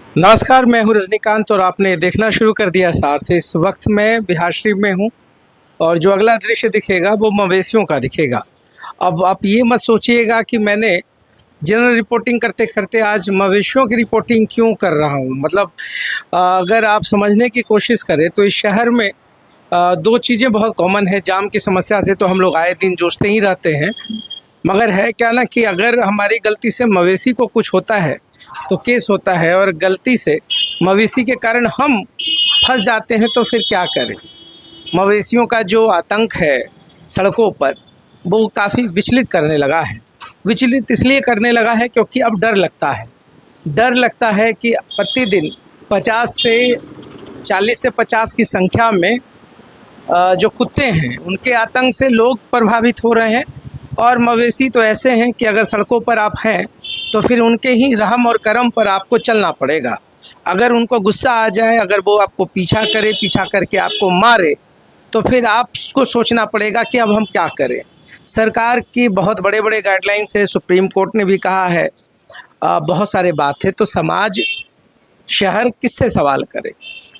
नमस्कार, मैं हूं रजनीकांत और आपने देखना शुरू कर दिया सार्थ। इस वक्त मैं बिहार शरीफ में हूं और जो अगला दृश्य दिखेगा वो मवेशियों का दिखेगा। अब आप ये मत सोचिएगा कि मैंने जनरल रिपोर्टिंग करते करते आज मवेशियों की रिपोर्टिंग क्यों कर रहा हूं। मतलब अगर आप समझने की कोशिश करें तो इस शहर में दो चीज़ें बहुत कॉमन है। जाम की समस्या से तो हम लोग आए दिन जूझते ही रहते हैं, मगर है क्या ना कि अगर हमारी गलती से मवेशी को कुछ होता है तो केस होता है, और गलती से मवेशी के कारण हम फंस जाते हैं तो फिर क्या करें। मवेशियों का जो आतंक है सड़कों पर वो काफ़ी विचलित करने लगा है। विचलित इसलिए करने लगा है क्योंकि अब डर लगता है कि प्रतिदिन 40 से 50 की संख्या में जो कुत्ते हैं उनके आतंक से लोग प्रभावित हो रहे हैं। और मवेशी तो ऐसे हैं कि अगर सड़कों पर आप हैं तो फिर उनके ही रहम और करम पर आपको चलना पड़ेगा। अगर उनको गुस्सा आ जाए, अगर वो आपको पीछा करके आपको मारे, तो फिर आपको सोचना पड़ेगा कि अब हम क्या करें। सरकार की बहुत बड़े बड़े गाइडलाइंस है, सुप्रीम कोर्ट ने भी कहा है, बहुत सारे बात है। तो समाज, शहर किससे सवाल करे?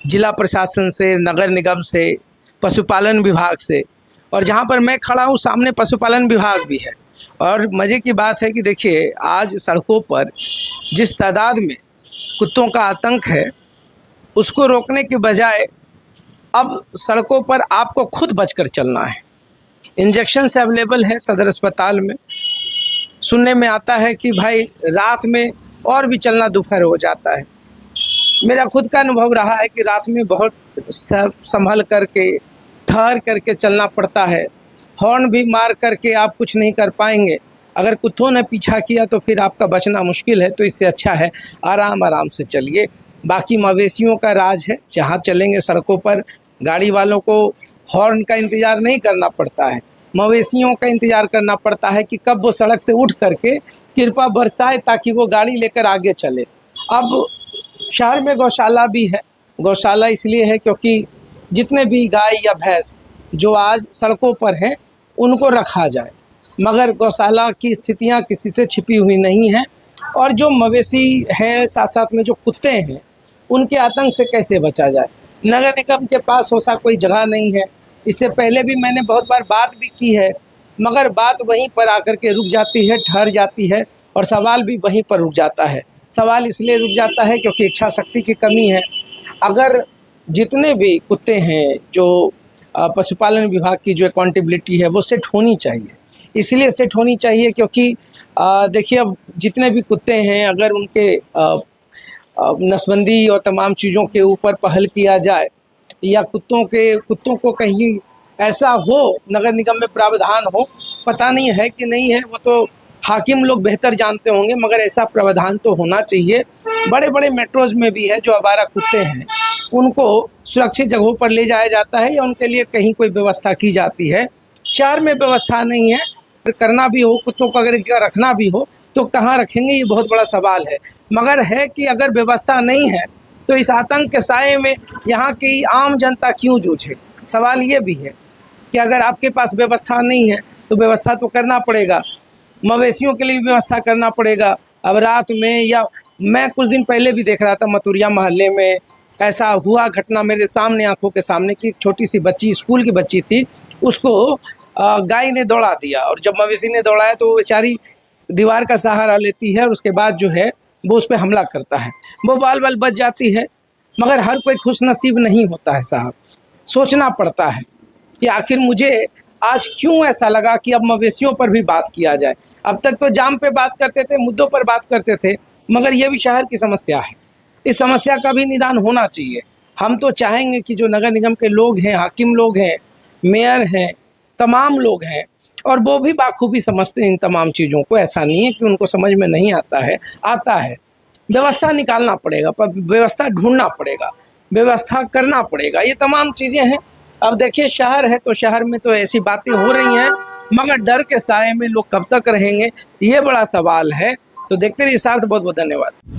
जिला प्रशासन से, नगर निगम से, पशुपालन विभाग से। और जहाँ पर मैं खड़ा हूँ सामने पशुपालन विभाग भी है। और मज़े की बात है कि देखिए, आज सड़कों पर जिस तादाद में कुत्तों का आतंक है उसको रोकने के बजाय अब सड़कों पर आपको खुद बचकर चलना है। इंजेक्शन से अवेलेबल है सदर अस्पताल में। सुनने में आता है कि भाई रात में और भी चलना दोपहर हो जाता है। मेरा खुद का अनुभव रहा है कि रात में बहुत संभल करके, ठहर करके चलना पड़ता है। हॉर्न भी मार करके आप कुछ नहीं कर पाएंगे। अगर कुत्तों ने पीछा किया तो फिर आपका बचना मुश्किल है। तो इससे अच्छा है आराम से चलिए। बाकी मवेशियों का राज है, जहाँ चलेंगे सड़कों पर गाड़ी वालों को हॉर्न का इंतज़ार नहीं करना पड़ता है, मवेशियों का इंतज़ार करना पड़ता है कि कब वो सड़क से उठ करके कृपा बरसाए ताकि वो गाड़ी लेकर आगे चले। अब शहर में गौशाला भी है। गौशाला इसलिए है क्योंकि जितने भी गाय या भैंस जो आज सड़कों पर हैं उनको रखा जाए, मगर गौशाला की स्थितियां किसी से छिपी हुई नहीं हैं। और जो मवेशी हैं, साथ साथ में जो कुत्ते हैं, उनके आतंक से कैसे बचा जाए। नगर निगम के पास वैसा कोई जगह नहीं है। इससे पहले भी मैंने बहुत बार बात भी की है, मगर बात वहीं पर आकर के रुक जाती है, ठहर जाती है, और सवाल भी वहीं पर रुक जाता है। सवाल इसलिए रुक जाता है क्योंकि इच्छा शक्ति की कमी है। अगर जितने भी कुत्ते हैं, जो पशुपालन विभाग की जो अकाउंटेबिलिटी है वो सेट होनी चाहिए। इसलिए सेट होनी चाहिए क्योंकि देखिए, अब जितने भी कुत्ते हैं अगर उनके नसबंदी और तमाम चीज़ों के ऊपर पहल किया जाए, या कुत्तों को कहीं ऐसा हो, नगर निगम में प्रावधान हो, पता नहीं है कि नहीं है, वो तो हाकिम लोग बेहतर जानते होंगे, मगर ऐसा प्रावधान तो होना चाहिए। बड़े बड़े मेट्रोज़ में भी है जो आवारा कुत्ते हैं उनको सुरक्षित जगहों पर ले जाया जाता है, या उनके लिए कहीं कोई व्यवस्था की जाती है। शहर में व्यवस्था नहीं है। करना भी हो, कुत्तों को अगर रखना भी हो तो कहाँ रखेंगे, ये बहुत बड़ा सवाल है। मगर है कि अगर व्यवस्था नहीं है तो इस आतंक के साए में यहाँ की आम जनता क्यों जूझे। सवाल ये भी है कि अगर आपके पास व्यवस्था नहीं है तो व्यवस्था तो करना पड़ेगा, मवेशियों के लिए भी व्यवस्था करना पड़ेगा। अब रात में, या मैं कुछ दिन पहले भी देख रहा था मथुरिया मोहल्ले में ऐसा हुआ घटना मेरे सामने, आंखों के सामने, कि एक छोटी सी बच्ची, स्कूल की बच्ची थी, उसको गाय ने दौड़ा दिया। और जब मवेशी ने दौड़ाया तो वो बेचारी दीवार का सहारा लेती है और उसके बाद जो है वो उस पर हमला करता है। वो बाल बाल बच जाती है, मगर हर कोई खुश नसीब नहीं होता है साहब। सोचना पड़ता है कि आखिर मुझे आज क्यों ऐसा लगा कि अब मवेशियों पर भी बात किया जाए। अब तक तो जाम पे बात करते थे, मुद्दों पर बात करते थे, मगर ये भी शहर की समस्या है। इस समस्या का भी निदान होना चाहिए। हम तो चाहेंगे कि जो नगर निगम के लोग हैं, हाकिम लोग हैं, मेयर हैं, तमाम लोग हैं, और वो भी बाखूबी समझते हैं इन तमाम चीज़ों को। ऐसा नहीं है कि उनको समझ में नहीं आता है, आता है। व्यवस्था निकालना पड़ेगा, पर व्यवस्था ढूंढना पड़ेगा, व्यवस्था करना पड़ेगा, ये तमाम चीज़ें हैं। अब देखिए, शहर है तो शहर में तो ऐसी बातें हो रही हैं, मगर डर के साए में लोग कब तक रहेंगे, ये बड़ा सवाल है। तो देखते रहिए सार्थ। बहुत बहुत धन्यवाद।